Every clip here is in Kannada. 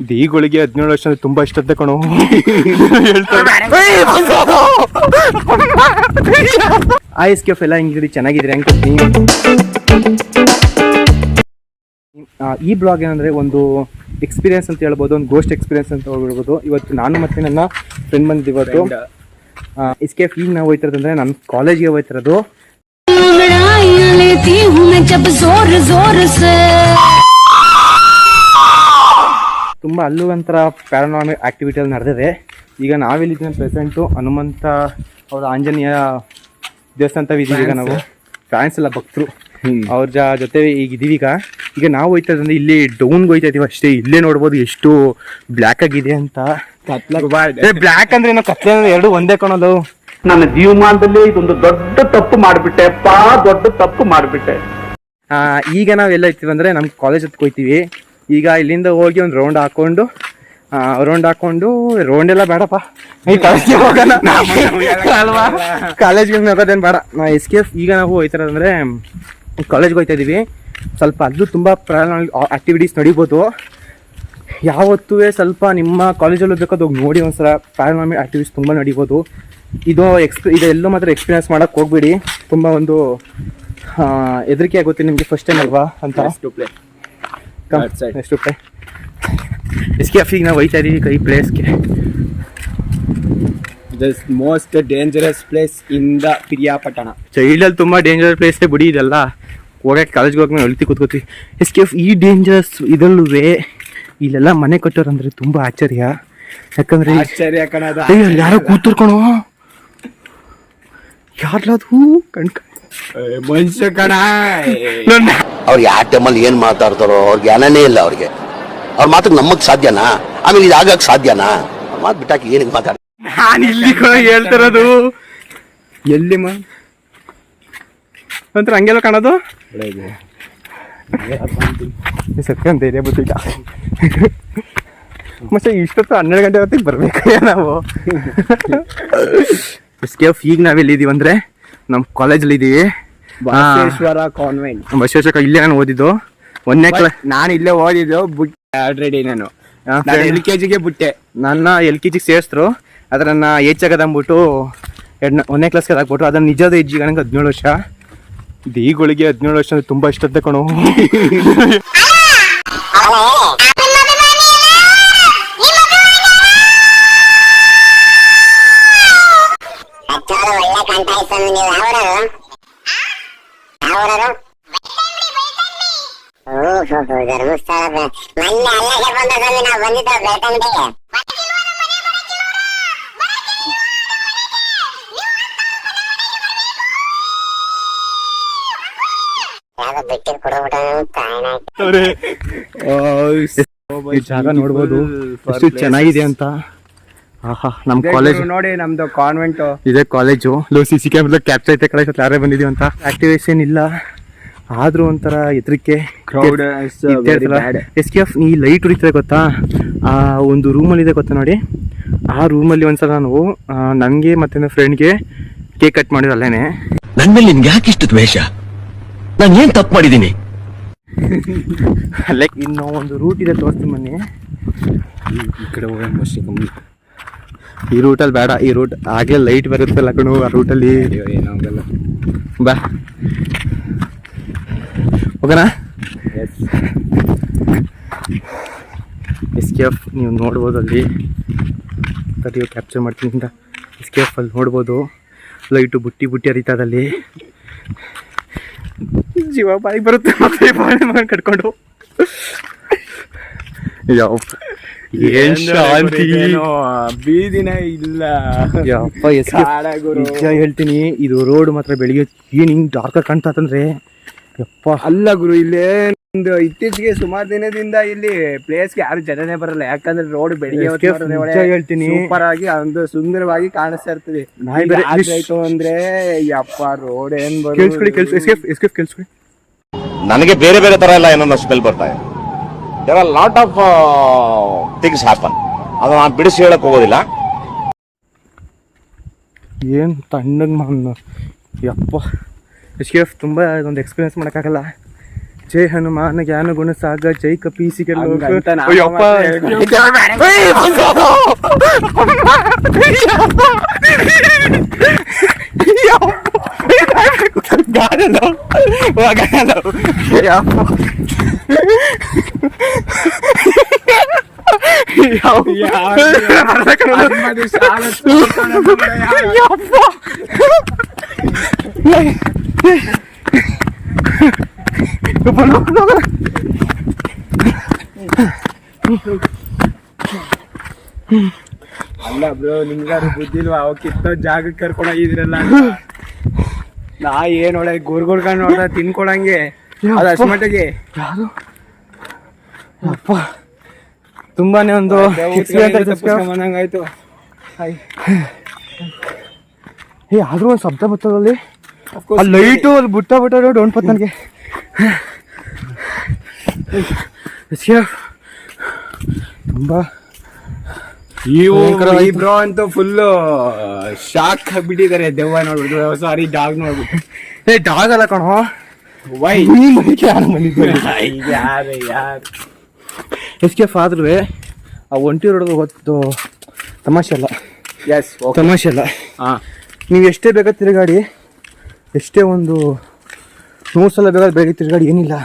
ದೀಗಳಿಗೆ 17 ವರ್ಷ ತುಂಬಾ ಇಷ್ಟದ ಕಣೋ ISKF ಎಲ್ಲ ಹಿಂಗಿದ್ರಿ ಚೆನ್ನಾಗಿದ್ರಿ ಅನ್ಕೋತೀನಿ. ಈ ಬ್ಲಾಗ್ ಏನಂದ್ರೆ ಒಂದು ಎಕ್ಸ್ಪೀರಿಯನ್ಸ್ ಅಂತ ಹೇಳ್ಬೋದು, ಒಂದು ಗೋಸ್ಟ್ ಎಕ್ಸ್ಪೀರಿಯನ್ಸ್ ಅಂತ ಹೇಳ್ಬೋದು. ಇವತ್ತು ನಾನು ಮತ್ತೆ ನನ್ನ ಫ್ರೆಂಡ್ ಬಂದಿದ್ದು ಇವತ್ತು ISKF. ಈಗ ನಾವು ಹೋಯ್ತಿರೋದಂದ್ರೆ ನನ್ನ ಕಾಲೇಜ್ಗೆ ಹೋಯ್ತಿರೋದು. ತುಂಬ ಅಲ್ಲೂ ಒಂಥರ ಪ್ಯಾರಾನಾರ್ಮಲ್ ಆಕ್ಟಿವಿಟಿ ಅಲ್ಲಿ ನಡೆದಿದೆ. ಈಗ ನಾವಿಲ್ಲಿದ್ದೀವಿ ಪ್ರೆಸೆಂಟು ಹನುಮಂತ ಅವರ ಆಂಜನೇಯ ದೇವಸ್ಥಾನ ಇದ್ದೀವಿ. ಈಗ ನಾವು ಫ್ಯಾನ್ಸ್ ಎಲ್ಲ ಭಕ್ತರು ಅವ್ರ ಜೊತೆ ಈಗ ಇದೀವಿ. ಈಗ ನಾವು ಹೋಯ್ತಾ ಇದ್ದಂದ್ರೆ ಇಲ್ಲಿ ಡೌನ್ಗೆ ಹೋಯ್ತಾ ಇದೀವಿ ಅಷ್ಟೇ. ಇಲ್ಲೇ ನೋಡ್ಬೋದು ಎಷ್ಟು ಬ್ಲ್ಯಾಕ್ ಆಗಿದೆ ಅಂತ. ಬ್ಲ್ಯಾಕ್ ಅಂದ್ರೆ ಏನೋ ಕತ್ಲೆ ಅಂದ್ರೆ ಎರಡು ಒಂದೇ ಕಾಣೋದು. ನನ್ನ ಜೀವಮಾನದಲ್ಲಿ ಇದೊಂದು ದೊಡ್ಡ ತಪ್ಪು ಮಾಡಿಬಿಟ್ಟೆ, ದೊಡ್ಡ ತಪ್ಪು ಮಾಡಿಬಿಟ್ಟೆ. ಈಗ ನಾವೆಲ್ಲ ಇರ್ತೀವಿ ಅಂದ್ರೆ ನಮ್ಮ ಕಾಲೇಜ್ ಹತ್ಗೆ ಹೋಗ್ತೀವಿ. ಈಗ ಇಲ್ಲಿಂದ ಹೋಗಿ ಒಂದು ರೌಂಡ್ ಹಾಕೊಂಡು ರೌಂಡ್ ಎಲ್ಲ ಬೇಡಪ್ಪ, ಈ ಕಾಲೇಜ್ಗೆ ಹೋಗೋಣ ಅಲ್ವಾ, ಕಾಲೇಜ್ಗೆ ಹೋಗೋದೇನು ಬೇಡ. ISKF ಈಗ ನಾವು ಹೋಯ್ತಾರಂದ್ರೆ ಕಾಲೇಜ್ಗೆ ಹೋಗ್ತಾ ಇದ್ದೀವಿ. ಸ್ವಲ್ಪ ಅಲ್ಲೂ ತುಂಬ ಆಕ್ಟಿವಿಟೀಸ್ ನಡಿಬೋದು. ಯಾವತ್ತೂ ಸ್ವಲ್ಪ ನಿಮ್ಮ ಕಾಲೇಜಲ್ಲಿ ಬೇಕಾದ ಹೋಗಿ ನೋಡಿ ಒಂದ್ಸಲ. ಪ್ಯಾರಾನಾರ್ಮಲ್ ಆಕ್ಟಿವಿಟೀಸ್ ತುಂಬ ನಡಿಬೋದು. ಇದೆಲ್ಲೂ ಮಾತ್ರ ಎಕ್ಸ್ಪೀರಿಯನ್ಸ್ ಮಾಡೋಕ್ಕೆ ಹೋಗ್ಬೇಡಿ. ತುಂಬ ಒಂದು ಹೆದರಿಕೆ ಆಗುತ್ತೆ ನಿಮಗೆ ಫಸ್ಟ್ ಟೈಮ್ ಅಲ್ವಾ ಅಂತ. ಎಷ್ಟು ಪ್ಲೇ ISKF ಈಗ ನಾವು ಹೋಯ್ತಾ ಇದ್ದೀವಿ ಈ ಪ್ಲೇಸ್ಗೆ. This most dangerous place in the Piriyapatna. ಚೈಲ್ಡಲ್ಲಿ ತುಂಬ ಡೇಂಜರಸ್ ಪ್ಲೇಸೇ ಬಿಡಿ ಇದೆಲ್ಲ. ಹೋಗಕ್ಕೆ ಕಾಲೇಜ್ಗೆ ಹೋಗಿ ನಾವು ಹೇಳ್ತಿ ಕೂತ್ಕೋತೀವಿ. ISKF ಈ ಡೇಂಜರಸ್ ಇದಲ್ಲೂ ಇಲ್ಲೆಲ್ಲ ಮನೆ ಕಟ್ಟೋರು ಅಂದರೆ ತುಂಬ ಆಶ್ಚರ್ಯ. ಯಾಕಂದ್ರೆ ಆಶ್ಚರ್ಯ ಕಣದ ಯಾರೋ ಕೂತರ್ಕಣೋ, ಯಾರ್ಲದು ಮನುಷ್ಯ ಕಣ. ಅವ್ರು ಯಾವ ಟೈಮಲ್ಲಿ ಏನ್ ಮಾತಾಡ್ತಾರೋ ಅವ್ರಿಗೆ ಜ್ಞಾನನೇ ಇಲ್ಲ. ಅವ್ರಿಗೆ ಅವ್ರ ಮಾತಕ್ಕೆ ನಮಗ್ ಸಾಧ್ಯನಾ? ಆಮೇಲೆ ಇದು ಆಗಕ್ ಸಾಧ್ಯನಾ? ಅವ್ರ ಮಾತು ಬಿಟ್ಟಾಕಿ ಏನಿಗೆ ಮಾತಾಡ. ನಾನು ಇಲ್ಲಿ ಹೇಳ್ತಿರೋದು ಎಲ್ಲಿ ಒಂಥರ ಹಂಗೆಲ್ಲ ಕಾಣೋದು. ಸತ್ಯ ಧೈರ್ಯ ಗೊತ್ತಿಲ್ಲ. ಮತ್ತೆ ಇಷ್ಟೊತ್ತು 12 ಗಂಟೆ ಹೊತ್ತಿಗೆ ಬರ್ಬೇಕು ನಾವು. ISKF ಈಗ ನಾವೆಲ್ಲಿದ್ದೀವಿ ಅಂದ್ರೆ ನಮ್ಮ ಕಾಲೇಜಲ್ಲಿ ಇದ್ದೀವಿ. ಬಸವೇಶ್ವರ ಕಾನ್ವೆಂಟ್. ಬಸವೇಶ್ವರ ಇಲ್ಲೇ ನಾನು ಓದಿದ್ದು 1ನೇ ಕ್ಲಾಸ್. ನಾನು ಇಲ್ಲೇ ಓದಿದ್ದು ಬುಟ್ಟೆ ಆಲ್ರೆಡಿ. ನಾನು LKG ಬಿಟ್ಟೆ. ನನ್ನ LKG ಸೇರಿಸಿದ್ರು. ಅದ್ರ ನನ್ನ ಏಜ್ ಆಗದಂಬಿಟ್ಟು 1ನೇ ಕ್ಲಾಸ್ಗೆ ಹಾಕ್ಬಿಟ್ರು. ಅದನ್ನ ನಿಜದ ಏಜ್ ಈಗ ನನಗೆ 17 ವರ್ಷ. ದೀಗಳಿಗೆ 17 ವರ್ಷ ಅಂದ್ರೆ ತುಂಬಾ ಇಷ್ಟದ ಕಣೋ. ಈ ಜಾಗ ನೋಡ್ಬೋದು ಎಷ್ಟು ಚೆನ್ನಾಗಿದೆ ಅಂತ. ಆಹಾ, ನಮ್ ಕಾಲೇಜ್ ನೋಡಿ, ನಮ್ದು ಕಾನ್ವೆಂಟ್ ಇದೆ. ಕಾಲೇಜು CC ಕ್ಯಾಮ್ರಾ ಕ್ಯಾಪ್ಚರ್ ಐತೆ. ಕಡೆ ಯಾರೇ ಬಂದಿದೀವಿ ಅಂತ ಆಕ್ಟಿವೇಶನ್ ಇಲ್ಲ, ಆದ್ರೂ ಒಂಥರ ಹೆದರಿಕೆ. ಕ್ರೌಡ್ ISKF ಈ ಲೈಟ್ ಉರಿತದೆ ಗೊತ್ತಾ, ಆ ಒಂದು ರೂಮಲ್ಲಿ ಇದೆ ಗೊತ್ತಾ ನೋಡಿ. ಆ ರೂಮಲ್ಲಿ ಒಂದ್ಸಲ ನಾನು ನನಗೆ ಮತ್ತೆ ನನ್ನ ಫ್ರೆಂಡ್ಗೆ ಕೇಕ್ ಕಟ್ ಮಾಡಿದ್ರು ಅಲ್ಲೇನೆ. ನನ್ ಮೇಲೆ ನಿನ್ಗೆ ಯಾಕೆ ಇಷ್ಟು ದ್ವೇಷ? ನಾನು ಏನ್ ತಪ್ಪು ಮಾಡಿದ್ದೀನಿ? ಲೈಕ್ ಇನ್ನೂ ಒಂದು ರೂಟ್ ಇದೆ, ತೋರಿಸ್ತೀನಿ ಬನ್ನಿ. ಈ ಕಡೆ ಹೋಗೋಣ. ಈ ರೂಟಲ್ಲಿ ಬೇಡ, ಈ ರೂಟ್ ಆಗಲೇ ಲೈಟ್ ಬರುತ್ತಲ್ಲ ಕಣು, ಆ ರೂಟಲ್ಲಿ ಏನಾಗಲ್ಲ. ಬಾ ಹೋಗೋಣ. ISKF ನೀವು ನೋಡ್ಬೋದು ಅಲ್ಲಿ. ತಡೆಯೋ ಕ್ಯಾಪ್ಚರ್ ಮಾಡ್ತೀನಿ ಅಂತ. ISKF ಅಲ್ಲಿ ನೋಡ್ಬೋದು ಲೈಟು ಬುಟ್ಟಿ ಹರಿತದಲ್ಲಿ. ಜೀವ ಬಾಯಿಗೆ ಬರುತ್ತೆ ಮತ್ತೆ ಕಟ್ಕೊಂಡು. ಯಾವ ಏನ್ ಶಾಂತಿ, ಬೀದಿನ ಇಲ್ಲ. ಯಪ್ಪ ನಿಜ ಹೇಳ್ತೀನಿ, ಇದು ರೋಡ್ ಮಾತ್ರ ಬೆಳಿಗ್ಗೆ ಏನ್ ಹಿಂಗ್ ಡಾರ್ಕ್ ಕಾಣ್ತಂದ್ರೆ ಯಪ್ಪ. ಅಲ್ಲ ಗುರು, ಇಲ್ಲೇ ಒಂದು ಇತ್ತೀಚೆಗೆ ಸುಮಾರು ದಿನದಿಂದ ಇಲ್ಲಿ ಪ್ಲೇಸ್ಗೆ ಯಾರು ಜನನೇ ಬರಲ್ಲ. ಯಾಕಂದ್ರೆ ರೋಡ್ ಬೆಳಿಗ್ಗೆ ಹೇಳ್ತೀನಿ ಸೂಪರ್ ಆಗಿ ಒಂದು ಸುಂದರವಾಗಿ ಕಾಣಿಸ್ತಾ ಇರ್ತದೆ. ಆಯ್ತು ಅಂದ್ರೆ ಯಪ್ಪ ರೋಡ್ ಏನ್ ಕೇಳಿಸ್ಕೊಳ್ಳಿ. ನನಗೆ ಬೇರೆ ಬೇರೆ ತರ ಎಲ್ಲ ಏನೋ ಸ್ಮೆಲ್ ಬರ್ತಾ ಇದೆ. There are lot of things happen. ಅದು ನಾನು ಬಿಡಿಸಿ ಹೇಳಕ್ ಹೋಗೋದಿಲ್ಲ. ಏನು ತಣ್ಣಗೆ ಯಪ್ಪ. ISKF ತುಂಬ ಇದೊಂದು ಎಕ್ಸ್ಪೀರಿಯನ್ಸ್ ಮಾಡೋಕ್ಕಾಗಲ್ಲ. ಜೈ ಹನುಮಾನ ಜ್ಞಾನ ಗುಣ ಸಾಗ ಜೈ ಕಪೀಸಿಗೆ ಲೋಕ. ಹಂಗಂತ ನಾವು ಅಯ್ಯಪ್ಪ. ಏಯ್, ಬಂದೋದು. ಗಾಡಲು. ಗಾಡಲು. ಅಯ್ಯಪ್ಪ. ಅಲ್ಲ ಬ್ರೋ, ನಿಮ್ಗಾರು ಬುದ್ಧಿಲ್ವಾ? ಅವ್ ಕಿತ್ತೋ ಜಾಗಕ್ಕೆ ಕರ್ಕೊಂಡೋಗಿದ್ರಲ್ಲ, ನಾ ಏನ್ ಒಳ್ಳೆ ಗುರ್ಗುರ್ಕೊಂಡು ನೋಡ್ದ ತಿನ್ಕೊಳಂಗೆ ಅದು ಅಷ್ಟು ಮಟ್ಟಿಗೆ. ಯಾರು ಅಪ್ಪ ತುಂಬಾನೇ ಒಂದು ಬಂದಂಗಾಯ್ತು. ಏ ಆದ್ರೂ ಒಂದು ಶಬ್ದ ಬರ್ತದಲ್ಲಿ ಅಲ್ಲಿ ಲೈಟು ಅಲ್ಲಿ ಬುಟ್ಟ ಡೋಂಟ್ ಪತ್ ನನಗೆ. ತುಂಬಾ ಬ್ರೋ ಅಂತೂ ಫುಲ್ಲು ಶಾಕ್ ಆಗ್ಬಿಟ್ಟಿದ್ದಾರೆ. ದೆವ್ವ ನೋಡ್ಬಿಟ್ಟು, ಸಾರಿ ಡಾಗ್ ನೋಡ್ಬಿಟ್ಟು. ಏ ಡಾಗ್ ಅಲ್ಲ ಕಣೋ, ವೈ ಈ ಮನೆಗೆ ಯಾರು ಬಂದಿದ್ದಾರೆ? ಯಾರು ಎಸ್ಕೇಫ್ ಆದ್ರೂ ಆ ಒಂಟಿ ರೋಡ್ ಹೊತ್ತು ತಮಾಷೆ ಅಲ್ಲ. ಎಸ್ ತಮಾಷೆ ಅಲ್ಲ. ಹಾ, ನೀವು ಎಷ್ಟೇ ಬೇಗ ತಿರುಗಾಡಿ, ಎಷ್ಟೇ ಒಂದು 100 ಸಲ ಬೇಕಾದ್ರೆ ಬೇಗ ತಿರುಗಾಡಿ ಏನಿಲ್ಲ.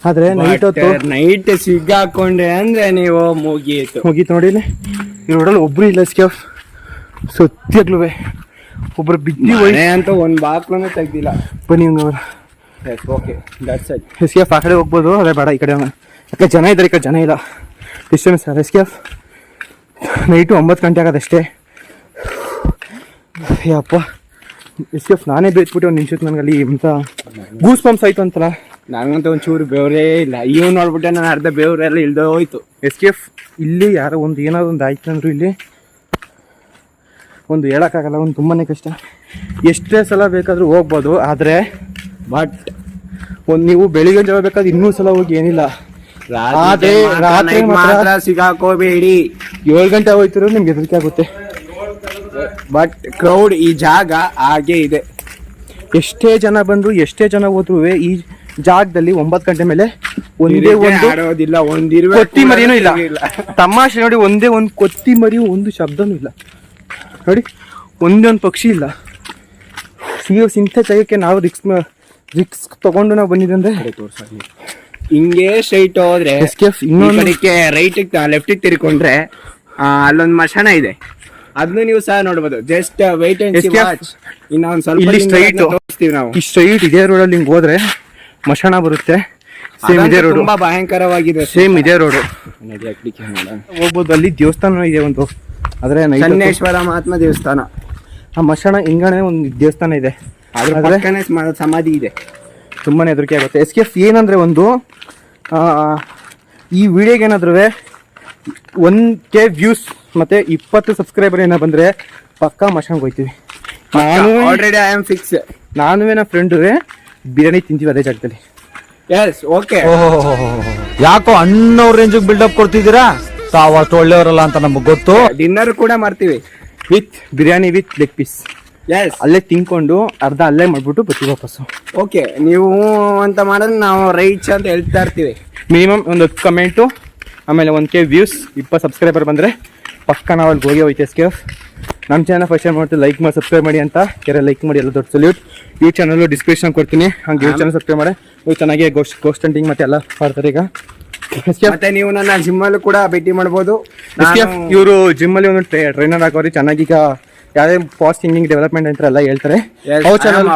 ಆದ್ರೆ ನೈಟ್ ಹೊತ್ತು ನೈಟ್ ಸಿಗ್ಗಾಕೊಂಡ್ರೆ ಅಂದ್ರೆ ನೀವು ಮುಗೀತು ನೋಡಿ. ಈ ರೋಡಲ್ಲಿ ಒಬ್ರು ಇಲ್ಲ ಎಸ್ಕೇಫ್, ಸತ್ಯಾಗ್ಲೂ ಒಬ್ರು ಬಿದ್ದಿ ಅಂತ ಒಂದ್ ಬಾಕ್ಲನ್ನು ತೆಗ್ದಿಲ್ಲ. ಬನ್ನಿ ಓಕೆ, ದಟ್ಸ್ ಇಟ್. ಎಸ್ಕೇಫ್ ಆ ಕಡೆ ಹೋಗ್ಬೋದು, ಅದೇ ಬೇಡ ಈ ಕಡೆ. ಯಾಕೆ ಜನ ಇದ್ದಾರೆ, ಈ ಕಡೆ ಜನ ಇಲ್ಲ. Distance sir. ಎಸ್ಕೇಫ್ ನೈಟು 9 ಗಂಟೆ ಆಗೋದಷ್ಟೇ. ಯಪ್ಪ ಎಸ್ಕೇಫ್ ನಾನೇ ಬೇಯ್ಬಿಟ್ಟು ಒಂದು ನಿಮಿಷಕ್ಕೆ ನನಗೆ ಅಲ್ಲಿ ಇಂಥ ಗೂಸ್ ಪಂಪ್ಸ್ ಆಯ್ತು ಅಂತಲ್ಲ. ನನಗಂತ ಒಂಚೂರು ಬೇವ್ರೇ ಇಲ್ಲ. ಇವ್ ನೋಡ್ಬಿಟ್ಟೆ ನಾನು ಅರ್ಧ ಬೇವ್ರೆಲ್ಲ ಇಳ್ದೋ ಹೋಯ್ತು. ಎಸ್ಕೇಫ್ ಇಲ್ಲಿ ಯಾರೋ ಒಂದು ಏನಾದ್ರು ಒಂದು ಆಯ್ತು ಅಂದ್ರು ಇಲ್ಲಿ ಒಂದು ಹೇಳೋಕ್ಕಾಗಲ್ಲ, ಒಂದು ತುಂಬಾನೇ ಕಷ್ಟ. ಎಷ್ಟೇ ಸಲ ಬೇಕಾದರೂ ಹೋಗ್ಬೋದು, ಆದರೆ ಬಟ್ ಒಂದು ನೀವು ಬೆಳಿಗ್ಗೆ ಜಾವ ಬೇಕಾದ್ರೆ ಇನ್ನೂ ಸಲ ಹೋಗಿ ಏನಿಲ್ಲ. ರಾತ್ರಿ ಮಾತ್ರ ಸಿಗಾಕೋಬೇಡಿ. 7 ಗಂಟೆ ಹೋಯ್ತಿರೋ ನಿಮ್ಗೆ ಹೆದರಿಕೆ ಆಗುತ್ತೆ. ಬಟ್ ಕ್ರೌಡ್ ಈ ಜಾಗ ಹಾಗೆ ಇದೆ. ಎಷ್ಟೇ ಜನ ಬಂದ್ರು ಎಷ್ಟೇ ಜನ ಹೋದ್ರು ಈ ಜಾಗದಲ್ಲಿ 9 ಗಂಟೆ ಮೇಲೆ ಒಂದೇ ಒಂದು ಆಡೋದಿಲ್ಲ, ಕೊತ್ತಿ ಮರಿನೂ ಇಲ್ಲ. ತಮಾಷೆ ನೋಡಿ, ಒಂದೇ ಒಂದು ಕೊತ್ತಿ ಮರಿ, ಒಂದು ಶಬ್ದನೂ ಇಲ್ಲ ನೋಡಿ, ಒಂದೇ ಒಂದು ಪಕ್ಷಿ ಇಲ್ಲ. ಇಂಥ ಜಾಗಕ್ಕೆ ನಾವು ರಿಕ್ಸ್ ತಗೊಂಡು ನಾವು ಬಂದಿದ್ದಂದ್ರೆ ಹಿಂಗೆ ಸ್ಟ್ರೈಟ್ ಹೋದ್ರೆ ಇನ್ನೊಂದಕ್ಕೆ ರೈಟ್ ಲೆಫ್ಟ್ ತಿರ್ಕೊಂಡ್ರೆ ಅಲ್ಲೊಂದು ಮಶಾನ ಇದೆ, ಅದನ್ನು ನೀವು ಸಹ ನೋಡ್ಬೋದು. Just white and C watch. ಇನ್ನೊಂದ್ ಸ್ವಲ್ಪ ಸ್ಟ್ರೈಟ್ ತೋರಿಸ್ತೀವಿ ನಾವು. ಈ ಸ್ಟ್ರೈಟ್ ಇದೇ ರೋಡಲ್ಲಿ ಹಿಂಗ್ ಹೋದ್ರೆ ಮಶಾನ ಬರುತ್ತೆ. ಸೇಮ್ ಇದೇ ರೋಡ್, ತುಂಬಾ ಭಯಂಕರವಾಗಿದೆ. ಸೇಮ್ ಇದೇ ರೋಡ್ ಹೋಗ್ಬೋದು. ಅಲ್ಲಿ ದೇವಸ್ಥಾನ ಇದೆ ಒಂದು, ಆದ್ರೆ ಚನ್ನೇಶ್ವರ ಮಹಾತ್ಮ ದೇವಸ್ಥಾನ. ಆ ಮಶಾನ ಹಿಂಗನೆ ಒಂದು ದೇವಸ್ಥಾನ ಇದೆ, ಅದ್ರ ಸಮಾಧಿ ಇದೆ. ತುಂಬಾನೇ ಹೆದರಿಕೆ ಆಗುತ್ತೆ. ಎಸ್ಕೇಫ್ ಏನಂದ್ರೆ ಒಂದು ಈ ವಿಡಿಯೋಗೆ ಏನಾದ್ರೂ 1K ವ್ಯೂಸ್ ಮತ್ತೆ 20 ಸಬ್ಸ್ಕ್ರೈಬರ್ ಏನೋ ಬಂದ್ರೆ ಪಕ್ಕಾ ಮಶಾನ್ಗೆ ಹೋಗ್ತೀವಿ. Already I am fix. ನಾನು ನನ್ನ ಫ್ರೆಂಡ್ ಬಿರಿಯಾನಿ ತಿಂತೀವಿ ಅದೇ ಜಾಗದಲ್ಲಿ. Yes okay. ಯಾಕೋ ಅಣ್ಣವ್ರ ರೇಂಜಿಗೆ ಬಿಲ್ಡಪ್ ಕೊಡ್ತಿದ್ದೀರಾ? ತಾವು ಅಷ್ಟು ಒಳ್ಳೆಯವರಲ್ಲ ಅಂತ ನಮ್ಗೆ ಗೊತ್ತು. ಡಿನ್ನರ್ ಕೂಡ ಮಾಡ್ತೀವಿ with biryani with leg piece. Yes, ಅಲ್ಲೇ ತಿನ್ಕೊಂಡು ಅರ್ಧ ಅಲ್ಲೇ ಮಾಡ್ಬಿಟ್ಟು ಬರ್ತೀವಿ ವಾಪಸ್ಸು. ಓಕೆ, ನೀವು ಅಂತ ಮಾಡಿದ್ರೆ ನಾವು ರೈಟ್ಸ್ ಅಂತ ಹೇಳ್ತಾ ಇರ್ತೀವಿ. ಮಿನಿಮಮ್ ಒಂದು 10 ಕಮೆಂಟು, ಆಮೇಲೆ 1K ವ್ಯೂಸ್, 20 ಸಬ್ಸ್ಕ್ರೈಬರ್ ಬಂದರೆ ಪಕ್ಕ ನಾವು ಅಲ್ಲಿ ಹೋಗಿ ಹೋಯ್ತು. ಎಸ್ಕೇಫ್ ನಮ್ಮ ಚಾನಲ್ ಫಸ್ಟ್ ಟೈಮ್ ಮಾಡ್ತೀವಿ, ಲೈಕ್ ಮಾಡಿ ಸಬ್ಸ್ಕ್ರೈಬ್ ಮಾಡಿ ಅಂತ ಯಾರು ಲೈಕ್ ಮಾಡಿ, ಎಲ್ಲ ದೊಡ್ಡ ಸಲ್ಯೂಟ್. ಈ ಚಾನಲ್ ಡಿಸ್ಕ್ರಿಪ್ಷನ್ ಕೊಡ್ತೀನಿ, ಹಂಗೆ ಈ ಚಾನಲ್ ಸಬ್ಸ್ಕ್ರೈಬ್ ಮಾಡಿ. ಇವು ಚೆನ್ನಾಗಿ ಗೋಸ್ಟ್ ಹಂಟಿಂಗ್ ಮತ್ತೆ ಎಲ್ಲ ಮಾಡ್ತಾರೆ ಈಗ. ಮತ್ತೆ ನೀವು ನನ್ನ ಜಿಮ್ಮಲ್ಲೂ ಕೂಡ ಭೇಟಿ ಮಾಡ್ಬೋದು. ಇವರು ಜಿಮ್ಮಲ್ಲಿ ಒಂದು ಟ್ರೈನರ್ ಹಾಕೋರಿ, ಚೆನ್ನಾಗಿ ಈಗ ಯಾವುದೇ ಫಾಸ್ಟ್ ಸಿಂಗಿಂಗ್ ಡೆವಲಪ್ಮೆಂಟ್ ಅಂತ ಎಲ್ಲ ಹೇಳ್ತಾರೆ.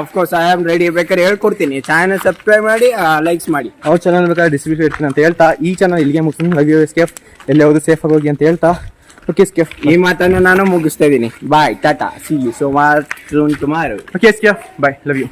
Of course I am ready. ಬೇಕಾದ್ರೆ ಹೇಳ್ಕೊಡ್ತೀನಿ. ಚಾನಲ್ ಸಬ್ಸ್ಕ್ರೈಬ್ ಮಾಡಿ, ಲೈಕ್ಸ್ ಮಾಡಿ. ಅವ್ರ ಚಾನಲ್ ಬೇಕಾದ್ರೆ ಡಿಸ್ಟ್ರಿಬ್ಯೂಟ್ ಇರ್ತೀನಿ ಅಂತ ಹೇಳ್ತಾ ಈ ಚಾನಲ್ ಇಲ್ಲಿಗೆ ಮುಗಿಸ್ತೀನಿ. ಲವ್ ಯು ಎಸ್ಕೇಫ್, ಎಲ್ಲೇ ಹೋದ್ರು ಸೇಫ್ ಆಗಿ ಹೋಗಿ ಅಂತ ಹೇಳ್ತಾ ಓಕೆ ಎಸ್ಕೇಫ್ ಈ ಮಾತನ್ನು ನಾನು ಮುಗಿಸ್ತಾ ಇದ್ದೀನಿ. Bye, tata, see you so much tomorrow. Okay escape, bye, love you.